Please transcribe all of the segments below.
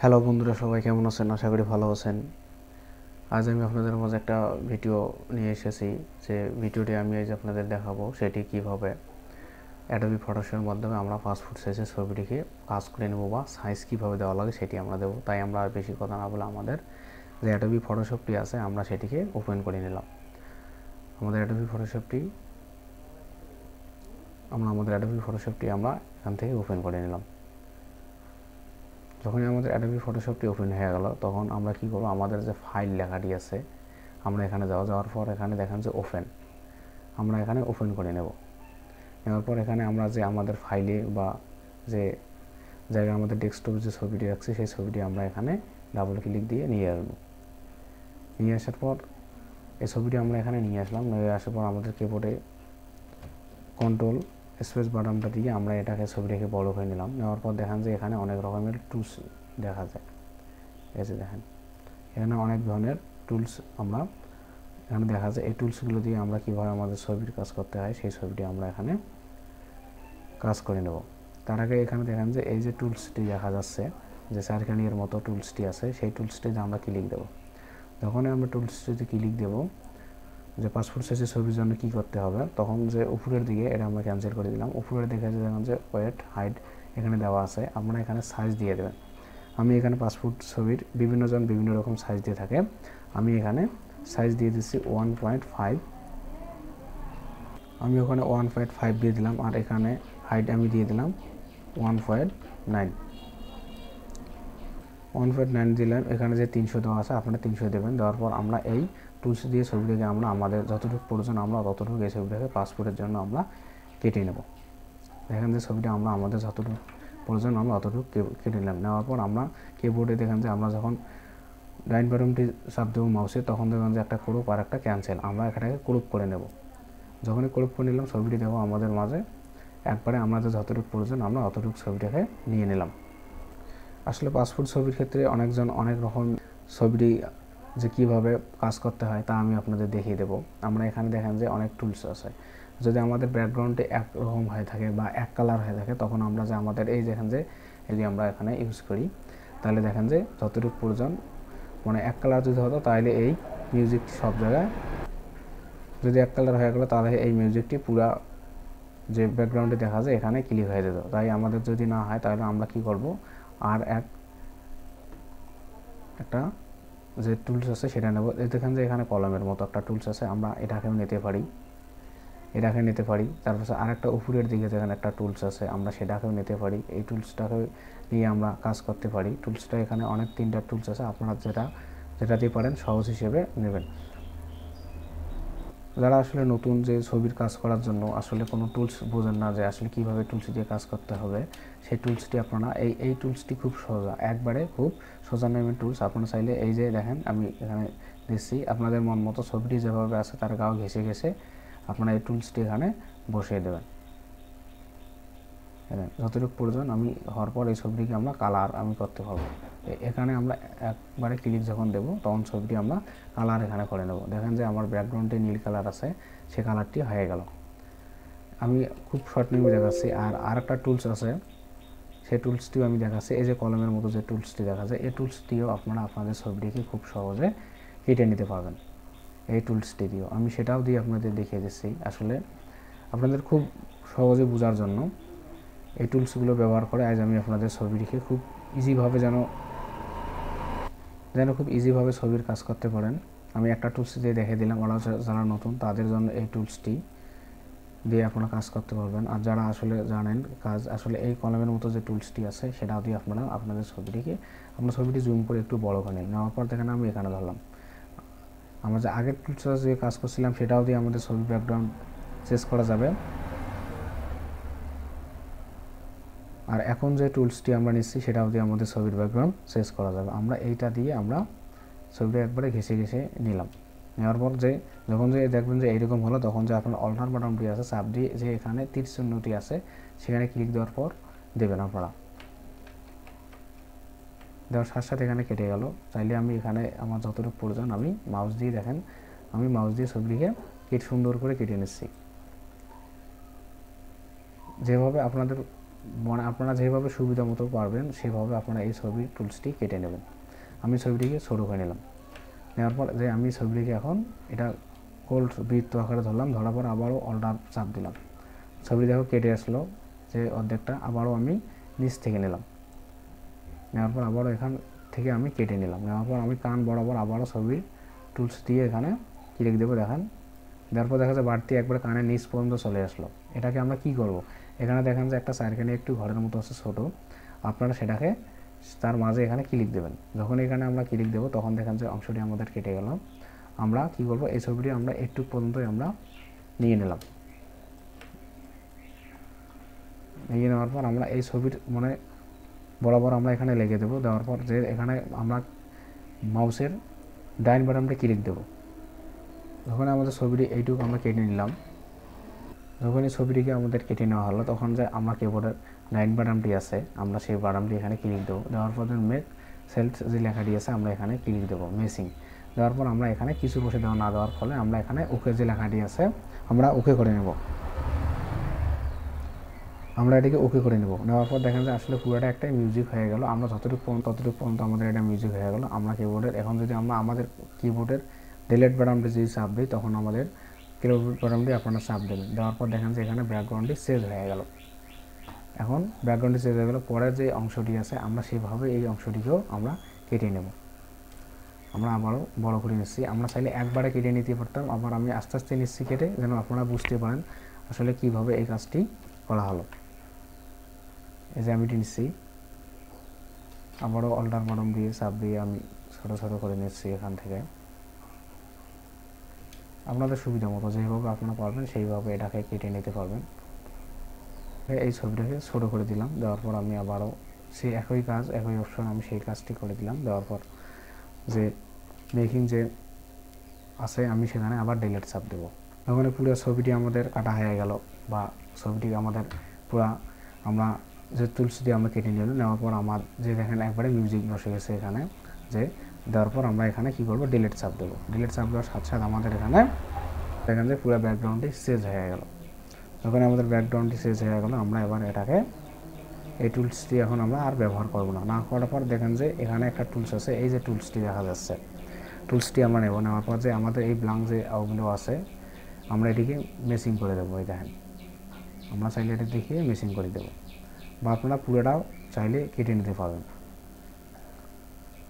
Hello বন্ধুরা, সবাই কেমন আছেন? আশা করি ভালো আছেন। আজ আমি আপনাদের মাঝে একটা ভিডিও নিয়ে এসেছি। যে ভিডিওটি আমি আজ আপনাদের দেখাবো সেটি কিভাবে অ্যাডোবি ফটোশপের মাধ্যমে আমরা পাসপোর্ট সাইজের ছবিটিকে কাজ করে নেব বা সাইজ কীভাবে দেওয়া লাগে সেটি আমরা দেবো। তাই আমরা আর বেশি কথা না বলে আমাদের যে অ্যাডোবি ফটোশপটি আছে আমরা সেটিকে ওপেন করে নিলাম। আমাদের অ্যাডোবি ফটোশপটি আমরা এখান থেকে ওপেন করে নিলাম। যখনই আমাদের অ্যাডোবি ফটোশপটি ওপেন হয়ে গেল তখন আমরা কী করবো, আমাদের যে ফাইল লেখাটি আছে আমরা এখানে যাওয়ার পর এখানে দেখেন যে ওপেন, আমরা এখানে ওপেন করে নেওয়ার পর এখানে আমরা যে আমাদের ফাইলে বা যে জায়গায় আমাদের ডেস্কটপে যে ছবিটি রাখছি সেই ছবিটি আমরা এখানে ডাবল ক্লিক দিয়ে নিয়ে আসার পর এই ছবিটি আমরা এখানে নিয়ে আসার পর আমাদের কিবোর্ডে কন্ট্রোল স্পেস বাটনটা দিয়ে আমরা ছবিটাকে বড় করে নিলাম। নেওয়ার পর দেখেন যে এখানে অনেক রকমের টুলস দেখা যায়। এই যে দেখেন এখানে অনেক ধরনের টুলস আমরা এখানে দেখা যায়। এই টুলসগুলো দিয়ে আমরা কীভাবে আমাদের ছবির কাজ করতে হয় সেই ছবিটি আমরা এখানে কাজ করে নেব। তার আগে এখানে দেখেন যে এই যে টুলসটি দেখা যাচ্ছে, যে সার্কেলের মতো টুলসটি আছে, সেই টুলসটিতে আমরা ক্লিক দেব। যখনই আমরা টুলসটিতে ক্লিক দেব, যে পাসপোর্ট সাইজের ছবির জন্য কী করতে হবে, তখন যে উপরের দিকে এটা আমরা ক্যান্সেল করে দিলাম। উপরের দিকে দেখেন যে ওয়েট হাইট এখানে দেওয়া আছে, আমরা এখানে সাইজ দিয়ে দেবেন। আমি এখানে পাসপোর্ট ছবির বিভিন্ন রকম সাইজ দিয়ে থাকে, আমি এখানে সাইজ দিয়ে দিচ্ছি 1.5। আমি ওখানে 1.5 দিয়ে দিলাম, আর এখানে হাইট আমি দিয়ে দিলাম 1.9 দিলাম। এখানে যে 300 দেওয়া আছে আপনারা 300 দেবেন। দেওয়ার পর আমরা এই টুলস দিয়ে ছবিটাকে আমরা আমাদের যতটুকু প্রয়োজন আমরা ততটুকু এই ছবিটাকে পাসপোর্টের জন্য আমরা কেটে নেব। দেখেন যে ছবিটা আমরা আমাদের যতটুকু প্রয়োজন আমরা অতটুকু কেটে নিলাম। নেওয়ার পর আমরা কিবোর্ডে দেখেন যে আমরা যখন ডাইন বাটনটি চাপ দেবো মাউসে, তখন দেখবেন যে একটা ক্রপ আর একটা ক্যান্সেল, আমরা এখানটাকে ক্রপ করে নেব। যখনই ক্রপ করে নিলাম ছবিটি দেখো আমাদের মাঝে একবারে আমাদের যতটুকু প্রয়োজন আমরা অতটুকু ছবিটাকে নিয়ে নিলাম। আসলে পাসপোর্ট ছবির ক্ষেত্রে অনেকজন অনেক রকম ছবিটি যে কীভাবে কাজ করতে হয় তা আমি আপনাদের দেখিয়ে দেবো। আমরা এখানে দেখেন যে অনেক টুলস আছে। যদি আমাদের ব্যাকগ্রাউন্ডে একরকম হয়ে থাকে বা এক কালার হয়ে থাকে, তখন আমরা যে আমাদের এই দেখেন যে যদি আমরা এখানে ইউজ করি, তাহলে দেখেন যে যতটুকু প্রয়োজন মানে এক কালার যদি হতো তাহলে এই মিউজিকটি সব জায়গায়, যদি এক কালার হয়ে গেলো তাহলে এই মিউজিকটি পুরা যে ব্যাকগ্রাউন্ডে দেখা যায় এখানে ক্লিক হয়ে যেত। তাই আমাদের যদি না হয় তাহলে আমরা কি করব, আর একটা যে টুলস আছে সেটা নেব। দেখেন যে এখানে কলমের মতো একটা টুলস আছে, আমরা এটাকেও নিতে পারি। তারপর আরেকটা উপরের দিকে দেখেন একটা টুলস আছে, আমরা সেটাকেও নিতে পারি। এই টুলসটাকে নিয়ে আমরা কাজ করতে পারি। টুলসটা এখানে অনেক 3টা টুলস আছে, আপনারা যেটা দিয়ে পারেন সহজ হিসেবে নেবেন। যারা আসলে নতুন যে ছবির কাজ করার জন্য আসলে কোনো টুলস বোঝেন না যে আসলে কীভাবে টুলস দিয়ে কাজ করতে হবে, সেই টুলসটি আপনারা এই টুলসটি খুব সোজা, একবারে খুব সোজা নেবেন টুলস। আপনারা চাইলে এই যে দেখেন আমি এখানে দিচ্ছি, আপনাদের মন মতো ছবিটি যেভাবে আছে তার গাও ঘেঁষে আপনারা এই টুলসটি এখানে বসিয়ে দেবেন। যতটুকু প্রয়োজন আমি হওয়ার পর এই ছবিটিকে আমরা কালার আমি করতে পারবো। এখানে আমরা একবারে ক্লিক যখন দেব তখন ছবিটি আমরা কালার এখানে করে নেব। দেখেন যে আমার ব্যাকগ্রাউন্ডে নীল কালার আছে, সে কালারটি হয়ে গেল। আমি খুব শর্ট নিয়ে দেখাচ্ছি। আর আরেকটা টুলস আছে, সেই টুলসটিও আমি দেখাচ্ছি। এই যে কলমের মতো যে টুলসটি দেখা যায়, এই টুলসটিও আপনারা আপনাদের ছবিটিকে খুব সহজে কেটে নিতে পারবেন। এই টুলসটি দিয়েও আমি সেটাও দিয়ে আপনাদের দেখিয়ে দিচ্ছি। আসলে আপনাদের খুব সহজে বোঝার জন্য এই টুলসগুলো ব্যবহার করে আজ আমি আপনাদের ছবিটিকে খুব ইজিভাবে খুব ইজিভাবে ছবির কাজ করতে পারেন। আমি একটা টুলস দিয়ে দেখে দিলাম, ওরা যারা নতুন তাদের জন্য এই টুলসটি দিয়ে আপনারা কাজ করতে পারবেন। আর যারা আসলে জানেন কাজ, আসলে এই কলমের মতো যে টুলসটি আছে সেটাও দিয়ে আপনারা আপনাদের ছবিটি জুম করে একটু বড় করে নিন। নেওয়ার পর দেখেন আমি এখানে ধরলাম, আমরা যে আগের টুলসটা যে কাজ করছিলাম সেটাও দিয়ে আমাদের ছবির ব্যাকগ্রাউন্ড চেঞ্জ করা যাবে। আর এখন যে টুলসটি আমরা নিচ্ছি সেটাও দিয়ে আমাদের ছবির ব্যাকগ্রাউন্ড চেঞ্জ করা যাবে। আমরা এইটা দিয়ে আমরা ছবিটা একবারে ঘেঁষে নিলাম। নেওয়ার পর যখন দেখবেন যে এইরকম হলো, তখন যে আপনার অল্টার বাটনটি আছে চাপ দিয়ে যে এখানে তীর চিহ্নটি আছে সেখানে ক্লিক দেওয়ার পর দেবেন। আপনারা দেওয়ার সাথে সাথে এখানে কেটে গেল। চাইলে আমি এখানে আমার যতটুকু প্রয়োজন আমি মাউস দিয়ে দেখেন, আমি মাউস দিয়ে ছবিটিকে সুন্দর করে কেটে নিচ্ছি। যেভাবে আপনাদের মানে আপনারা যেভাবে সুবিধা মতো পারবেন সেভাবে আপনারা এই ছবির টুলসটি কেটে নেবেন। আমি ছবিটিকে ছোটো করে নিলাম, নেওয়ার পর যে আমি ছবিটিকে এখন এটা গোল বৃত্ত আকারে ধরলাম, ধরার পর আবারও অল্টার চাপ দিলাম, ছবি দেখো কেটে আসলো যে অর্ধেকটা। আবারও আমি নিচ থেকে নিলাম, নেওয়ার পর আবারও এখান থেকে আমি কেটে নিলাম, নেওয়ার পর আমি কান বরাবর আবারও ছবির টুলস দিয়ে এখানে ক্লিক দেবো। দেখান দেওয়ার পর দেখা যায় বাড়তি একবারে কানের নিচ পর্যন্ত চলে আসলো। এটাকে আমরা কি করব, এখানে দেখেন যে একটা চারখানে একটু ঘরের মতো আছে ছোটো, আপনারা সেটাকে তার মাঝে এখানে ক্লিক দেবেন। যখন এখানে আমরা ক্লিক দেবো তখন দেখেন যে অংশটি আমাদের কেটে গেল। আমরা কি করব, এই ছবিটি আমরা একটু পর্যন্তই আমরা নিয়ে নিলাম, নিয়ে নেওয়ার পর আমরা এই ছবির মানে বরাবর আমরা এখানে লেগে দেবো। দেওয়ার পর যে এখানে আমরা মাউসের ডাইন বাটনটা ক্লিক দেবো। যখন আমাদের ছবিটি এইটুকু আমরা কেটে নিলাম, যখন এই ছবিটিকে আমাদের কেটে নেওয়া হলো তখন যে আমরা কিবোর্ডের ডাইন বাটনটি আছে আমরা সেই বাটনটি এখানে ক্লিক দেবো। দেওয়ার পর মেক সেলস যে লেখাটি আছে আমরা এখানে ক্লিক দেবো মেসিং। দেওয়ার পর আমরা এখানে কিছু বসে দেওয়া না দেওয়ার ফলে আমরা এখানে ওকে যে লেখাটি আছে আমরা ওকে করে নেব, আমরা এটাকে ওকে করে নেব। নেওয়ার পর দেখেন যে আসলে পুরোটা একটা মিউজিক হয়ে গেল। আমরা ততটুকু পর্যন্ত আমাদের এটা মিউজিক হয়ে গেল। আমরা কিবোর্ডের এখন যদি আমরা আমাদের কিবোর্ডের ডিলিট বাটনটি যদি চাপ দিই তখন আমাদের কিবোর্ড বাটনটি আপনারা চাপ দেবেন। দেওয়ার পর দেখেন যে এখানে ব্যাকগ্রাউন্ডটি চেঞ্জ হয়ে গেল। এখন ব্যাকগ্রাউন্ডটি চেঞ্জ হয়ে গেল, পরে যে অংশটি আছে আমরা সেভাবে এই অংশটিকেও আমরা কেটে নেব। আমরা আবারও বড় করে নিচ্ছি, আমরা চাইলে একবারে কেটে নিতে পারতাম, আবার আমি আস্তে আস্তে নিচ্ছি কেটে, যেন আপনারা বুঝতে পারেন আসলে কীভাবে এই কাজটি করা হলো। এই যে আমি নিচ্ছি, আবারও অল্টার বাটন দিয়ে চাপ দিয়ে আমি ছোটো ছোটো করে নিচ্ছি এখান থেকে। আপনাদের সুবিধা মতো যেভাবে আপনারা পারবেন সেইভাবে এটাকে কেটে নিতে পারবেন। এই ছবিটাকে ছোটো করে দিলাম, দেওয়ার পর আমি আবারও সেই একই কাজ একই অপশন আমি সেই কাজটি করে দিলাম। দেওয়ার পর যে মেকিং যে আছে আমি সেখানে আবার ডিলিট চাপ দেবো। ওখানে পুরো ছবিটি আমাদের কাটা হয়ে গেল, বা ছবিটি আমাদের পুরো আমরা যে টুলস দিয়ে আমরা কেটে নিলাম। নেওয়ার পর আমার যে দেখেন একবারে মিউজিক বসে গেছে এখানে, যে দেওয়ার পর আমরা এখানে কী করবো, ডিলিট চাপ দেবো। ডিলিট চাপ দেওয়ার সাথে সাথে আমাদের এখানে দেখেন যে পুরো ব্যাকগ্রাউন্ডটি চেঞ্জ হয়ে গেল। যখন আমাদের ব্যাকগ্রাউন্ডটি চেঞ্জ হয়ে গেল আমরা এবার এটাকে এই টুলসটি এখন আমরা আর ব্যবহার করব না। না করার পর দেখেন যে এখানে একটা টুলস আছে, এই যে টুলসটি দেখা যাচ্ছে, টুলসটি আমরা নেব। নেওয়ার পর যে আমাদের এই ব্ল্যাঙ্ক যে আউটগুলো আছে আমরা এটিকে মেসিং করে দেবো। এই দেখেন আমরা চাইলে এটা দেখিয়ে মেসিং করে দেবো, বা আপনারা পুরোটাও চাইলে কেটে নিতে পারবেন।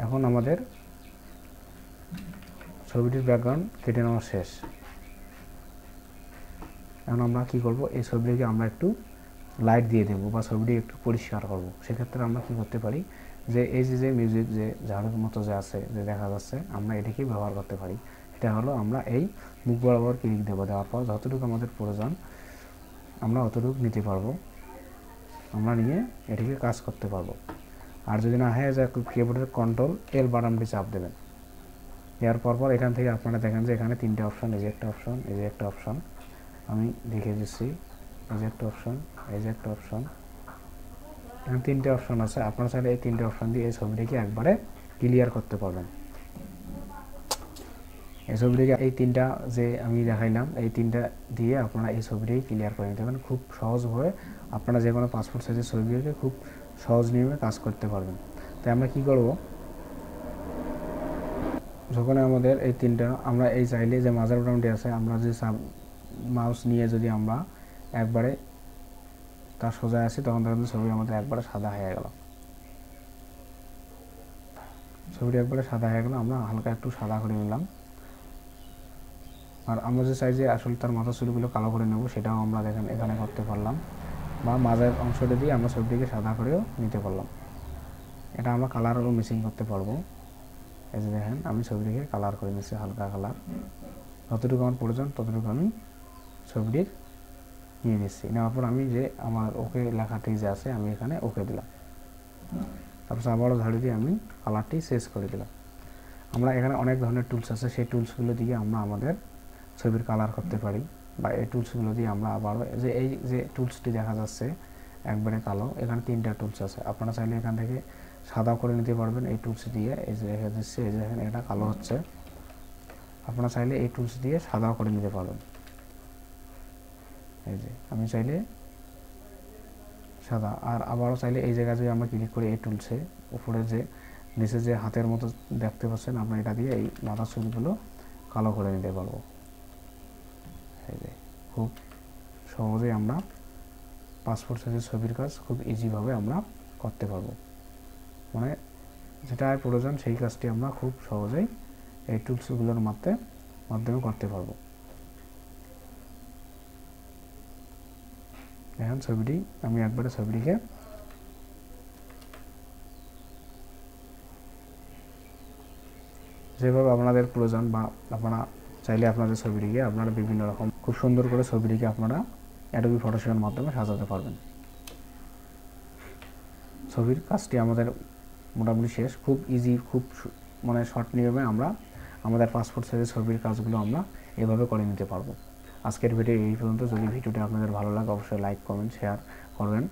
এখন আমাদের ছবিটির ব্যাকগ্রাউন্ড কেটে নেওয়া শেষ। এখন আমরা কী করব, এই ছবিটিকে আমরা একটু লাইট দিয়ে দেবো বা ছবিটি একটু পরিষ্কার করব। সেক্ষেত্রে আমরা কী করতে পারি, যে এই যে মিউজিক যে ঝাড়ুর মতো যে আছে যে দেখা যাচ্ছে আমরা এটিকে ব্যবহার করতে পারি। এটা হলো আমরা এই মুখ বরাবর ক্লিক দেবো, দেওয়ার পর যতটুকু আমাদের প্রয়োজন আমরা অতটুকু নিতে পারবো, আমরা নিয়ে এটিকে কাজ করতে পারবো। আর যদি না হয় যে কিবোর্ডের কন্ট্রোল এল বাটনটি চাপ দেবেন। এর পর এখান থেকে আপনারা দেখেন যে এখানে তিনটে অপশন, এই যে একটা অপশন, এই যে একটা অপশন আমি দেখিয়ে দিচ্ছি, এই যে একটা অপশন, এই যে একটা অপশন, এখানে তিনটে অপশন আছে। আপনারা চাইলে এই তিনটে অপশন দিয়ে এই ছবিটিকে একবারে ক্লিয়ার করতে পারবেন। এই ছবিটিকে এই তিনটা যে আমি দেখাইলাম এই তিনটা দিয়ে আপনারা এই ছবিটিকে ক্লিয়ার করে নিতে পারেন খুব সহজভাবে। আপনারা যে কোনো পাসপোর্ট সাইজের ছবিকে খুব সহজ নিয়মে কাজ করতে পারবেন। তাই আমরা কি করব, যখন আমাদের এই তিনটা আমরা এই চাইলে যে মাঝার বাটনটি আছে আমরা যে মাউস নিয়ে যদি আমরা একবারে তার সোজা আসি তখন দেখেন ছবি আমাদের একবারে সাদা হয়ে গেল। ছবিটি একবারে সাদা হয়ে গেল, আমরা হালকা একটু সাদা করে নিলাম। আর আমরা যে চাই যে আসলে তার মাথা চুলগুলো কালো করে নেব সেটাও আমরা দেখেন এখানে করতে পারলাম, বা মাঝের অংশটা দিয়ে আমরা ছবিটিকে সাদা করেও নিতে পারলাম। এটা আমরা কালারও মিক্সিং করতে পারবো। এই যে দেখেন আমি ছবিটিকে কালার করে নিচ্ছি, হালকা কালার, যতটুকু আমার প্রয়োজন ততটুকু আমি ছবিটির নিয়ে নিচ্ছি। নেওয়ার পর আমি যে আমার ওকে লেখাটি যে আছে আমি এখানে ওকে দিলাম, তারপর আবারও ঝাড়ু দিয়ে আমি কালারটি চেঞ্জ করে দিলাম। আমরা এখানে অনেক ধরনের টুলস আছে, সেই টুলসগুলো দিয়ে আমরা আমাদের ছবির কালার করতে পারি, বা এই টুলসগুলো দিয়ে আমরা আবারও যে এই যে টুলসটি দেখা যাচ্ছে একবারে কালো, এখানে তিনটা টুলস আছে। আপনারা চাইলে এখান থেকে সাদা করে নিতে পারবেন এই টুলস দিয়ে। এই যে দেখা যাচ্ছে এই যে এখানে এটা কালো হচ্ছে, আপনারা চাইলে এই টুলস দিয়ে সাদাও করে নিতে পারবেন। এই যে আমি চাইলে সাদা। আর আবারও চাইলে এই জায়গায় যদি আমরা ক্লিক করি এই টুলসে উপরে যে নিচে যে হাতের মতো দেখতে পাচ্ছেন, আমরা এটা দিয়ে এই মাথার চুলগুলো কালো করে নিতে পারবো। এই যে খুব সহজেই আমরা পাসপোর্ট সাইজের ছবির কাজ খুব ইজিভাবে আমরা করতে পারবো। মানে যেটা প্রয়োজন সেই কাজটি আমরা খুব সহজেই এই টুলসগুলোর মাধ্যমে করতে পারবো। এখন ছবিটি আমি একবারে ছবিটিকে যেভাবে আপনাদের প্রয়োজন বা আপনারা চাইলে আপনাদের ছবিটিকে আপনারা বিভিন্ন রকম খুব সুন্দর করে ছবিটিকে আপনারা অ্যাডোবি ফটোশপের মাধ্যমে সাজাতে পারবেন। ছবির কাজটি আমাদের মোটামুটি শেষ। খুব ইজি, খুব মানে শর্ট নিয়মে আমরা আমাদের পাসপোর্ট সাইজের ছবির কাজগুলো আমরা এভাবে করে নিতে পারবো। আজকের ভিডিও এই পর্যন্ত। যদি ভিডিওটি আপনাদের ভালো লাগে অবশ্যই লাইক, কমেন্ট, শেয়ার করবেন।